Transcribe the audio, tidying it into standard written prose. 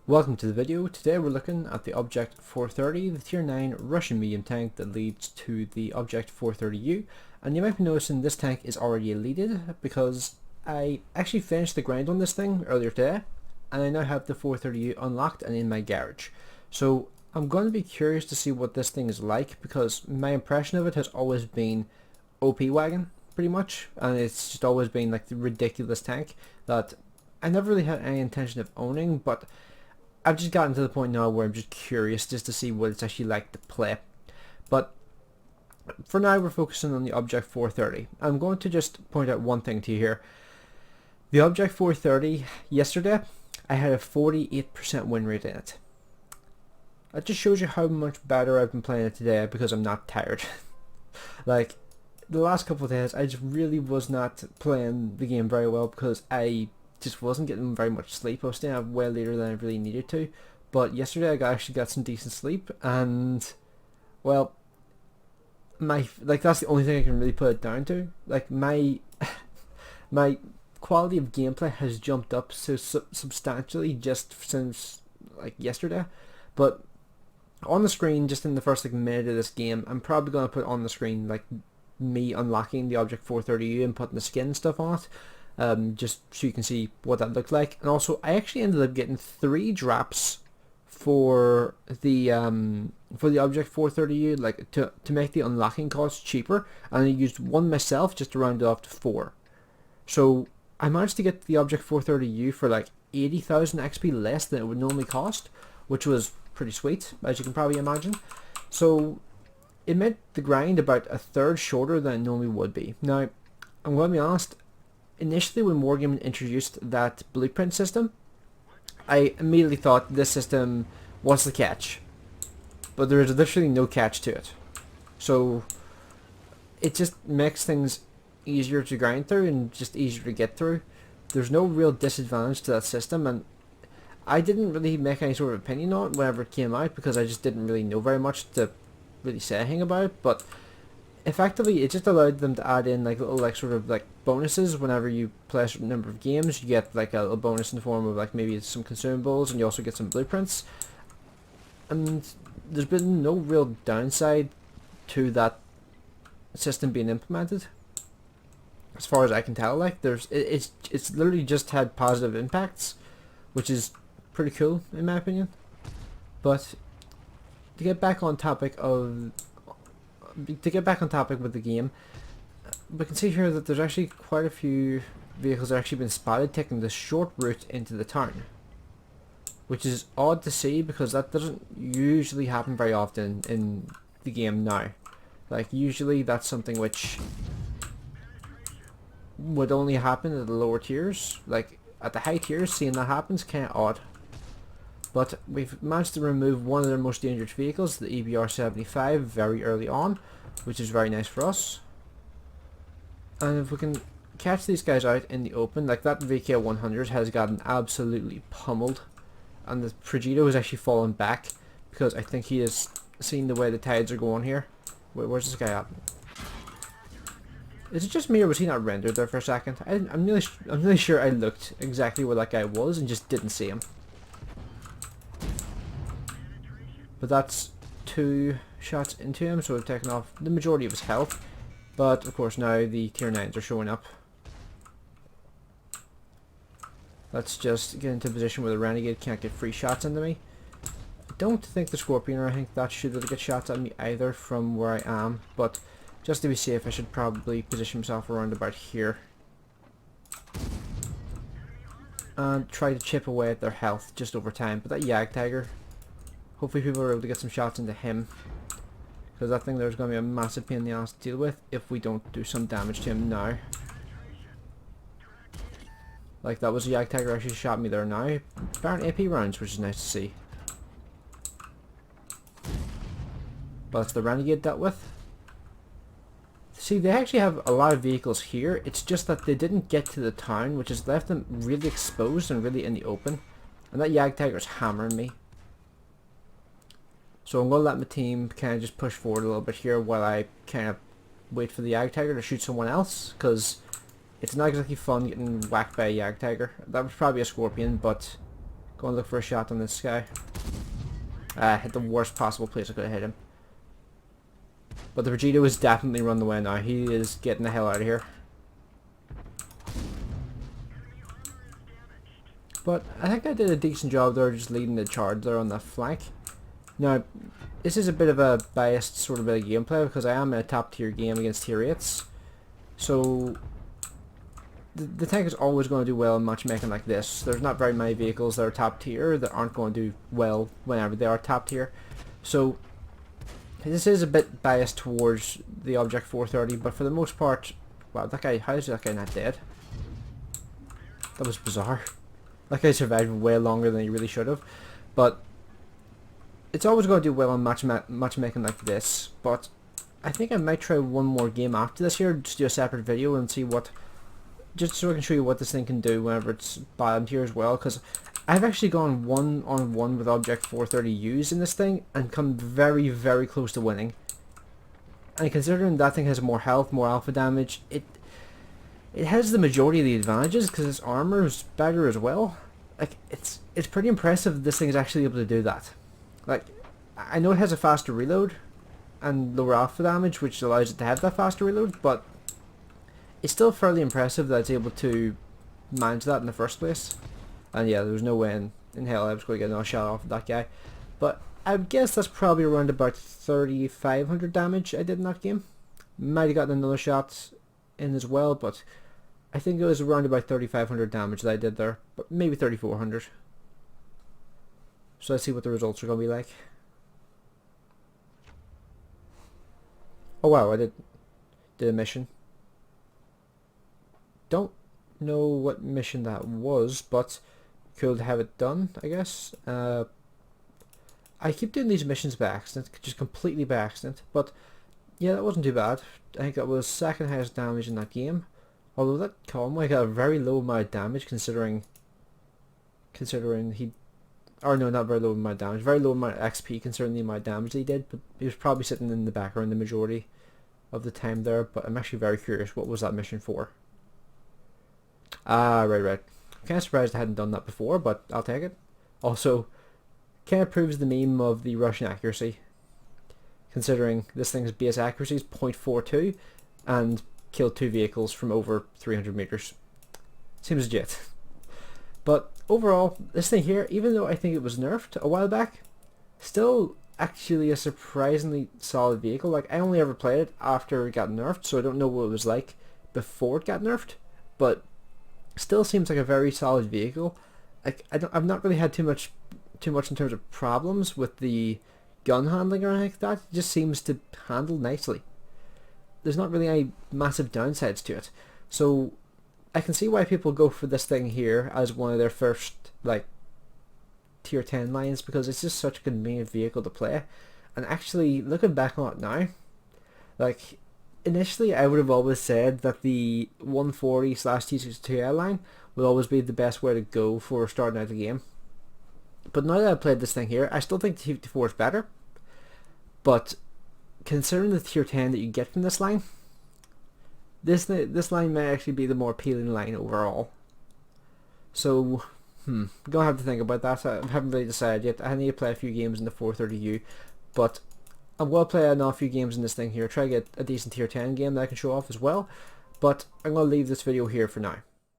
Welcome to the video. Today we're looking at the Object 430, the tier 9 Russian medium tank that leads to the Object 430U, and you might be noticing this tank is already eliteed because I actually finished the grind on this thing earlier today and I now have the 430U unlocked and in my garage. So I'm going to be curious to see what this thing is like because my impression of it has always been OP wagon pretty much, and it's just always been like the ridiculous tank that I never really had any intention of owning, but I've just gotten to the point now where I'm just curious just to see what it's actually like to play. But for now we're focusing on the Object 430. I'm going to just point out one thing to you here. The Object 430, yesterday, I had a 48% win rate in it. That just shows you how much better I've been playing it today because I'm not tired. Like, the last couple of days I just really was not playing the game very well because I just wasn't getting very much sleep. I was staying up way later than I really needed to, but yesterday I actually got some decent sleep, and well, that's the only thing I can really put it down to. Like my my quality of gameplay has jumped up so substantially just since like yesterday. But on the screen, just in the first minute of this game, I'm probably going to put on the screen like me unlocking the Object 430U and putting the skin stuff on it. Just so you can see what that looked like. And also I actually ended up getting 3 drops for the Object 430U, like to make the unlocking cost cheaper, and I used 1 myself just to round it off to 4. So I managed to get the Object 430U for like 80,000 XP less than it would normally cost, which was pretty sweet, as you can probably imagine. So it made the grind about a third shorter than it normally would be. Now I'm going to be honest, initially when Wargaming introduced that blueprint system, I immediately thought this system was the catch, but there is literally no catch to it. So it just makes things easier to grind through and just easier to get through. There's no real disadvantage to that system, and I didn't really make any sort of opinion on it whenever it came out because I just didn't really know very much to really say anything about it. But effectively it just allowed them to add in like little like sort of like bonuses whenever you play a certain number of games. You get like a little bonus in the form of like maybe some consumables, and you also get some blueprints. And there's been no real downside to that system being implemented as far as I can tell. Like it's literally just had positive impacts, which is pretty cool in my opinion. But to get back on topic with the game, we can see here that there's actually quite a few vehicles that have actually been spotted taking the short route into the town, which is odd to see because that doesn't usually happen very often in the game now. Like usually that's something which would only happen at the lower tiers. Like at the high tiers, seeing that happens kind of odd. But we've managed to remove one of their most dangerous vehicles, the EBR-75, very early on, which is very nice for us. And if we can catch these guys out in the open, like that VK-100 has gotten absolutely pummeled, and the Progito has actually fallen back because I think he has seen the way the tides are going here. Wait, where's this guy at? Is it just me, or was he not rendered there for a second? I'm really sure I looked exactly where that guy was and just didn't see him. But that's 2 shots into him, so we've taken off the majority of his health. But of course now the tier 9s are showing up. Let's just get into a position where the Renegade can't get free shots into me. I don't think the Scorpion or anything that should really get shots at me either from where I am, but just to be safe I should probably position myself around about here and try to chip away at their health just over time. But that Jagdtiger, hopefully people are able to get some shots into him, because that thing there's going to be a massive pain in the ass to deal with if we don't do some damage to him now. Like that was a Jagdtiger actually shot me there now. Apparent AP rounds, which is nice to see. But that's the Renegade dealt with. See, they actually have a lot of vehicles here. It's just that they didn't get to the town, which has left them really exposed and really in the open. And that Jagdtiger's hammering me. So I'm going to let my team kind of just push forward a little bit here while I kind of wait for the Jagdtiger to shoot someone else, because it's not exactly fun getting whacked by a Jagdtiger. That was probably a Scorpion, but Go and look for a shot on this guy. Hit the worst possible place I could have hit him. But the Vegito is definitely run the way now. He is getting the hell out of here. But I think I did a decent job there just leading the charge there on that flank. Now, this is a bit of a biased sort of bit of gameplay because I am in a top tier game against tier 8s. So, the tank is always going to do well in matchmaking like this. There's not very many vehicles that are top tier that aren't going to do well whenever they are top tier. So, this is a bit biased towards the Object 430, but for the most part, wow, that guy, how is that guy not dead? That was bizarre. That guy survived way longer than he really should have. But it's always going to do well on matchmaking like this. But I think I might try one more game after this here, just do a separate video and see what, just so I can show you what this thing can do whenever it's bottom tier as well. Because I've actually gone 1-on-1 with Object 430Us in this thing and come very, very close to winning. And considering that thing has more health, more alpha damage, it has the majority of the advantages because its armor is better as well. Like, it's pretty impressive that this thing is actually able to do that. Like, I know it has a faster reload and lower alpha damage, which allows it to have that faster reload, but it's still fairly impressive that it's able to manage that in the first place. And yeah, there was no way in hell I was going to get another shot off of that guy. But I guess that's probably around about 3,500 damage I did in that game. Might have gotten another shot in as well, but I think it was around about 3,500 damage that I did there. But maybe 3,400. So let's see what the results are going to be like. Oh wow, I did a mission. Don't know what mission that was, but cool to have it done, I guess. I keep doing these missions by accident, just completely by accident, but yeah, that wasn't too bad. I think that was second highest damage in that game. Although that convoy got a very low amount of damage considering he, or no, not very low amount of damage, very low amount of XP considering the amount of damage he did, but he was probably sitting in the background the majority of the time there. But I'm actually very curious, what was that mission for? Ah, right. Kind of surprised I hadn't done that before, but I'll take it. Also, kind of proves the meme of the Russian accuracy, considering this thing's base accuracy is 0.42 and killed 2 vehicles from over 300 meters. Seems legit. But overall, this thing here, even though I think it was nerfed a while back, still actually a surprisingly solid vehicle. Like, I only ever played it after it got nerfed, so I don't know what it was like before it got nerfed, but still seems like a very solid vehicle. Like, I've not really had too much in terms of problems with the gun handling or anything like that. It just seems to handle nicely. There's not really any massive downsides to it. So I can see why people go for this thing here as one of their first, like, tier 10 lines, because it's just such a convenient vehicle to play. And actually, looking back on it now, like, initially I would have always said that the 140/T62L line would always be the best way to go for starting out the game. But now that I've played this thing here, I still think the T54 is better. But considering the tier 10 that you get from this line, this line may actually be the more appealing line overall. So, I'm going to have to think about that. I haven't really decided yet. I need to play a few games in the 430U, but I'm going to play a few games in this thing here, try to get a decent tier 10 game that I can show off as well. But I'm going to leave this video here for now.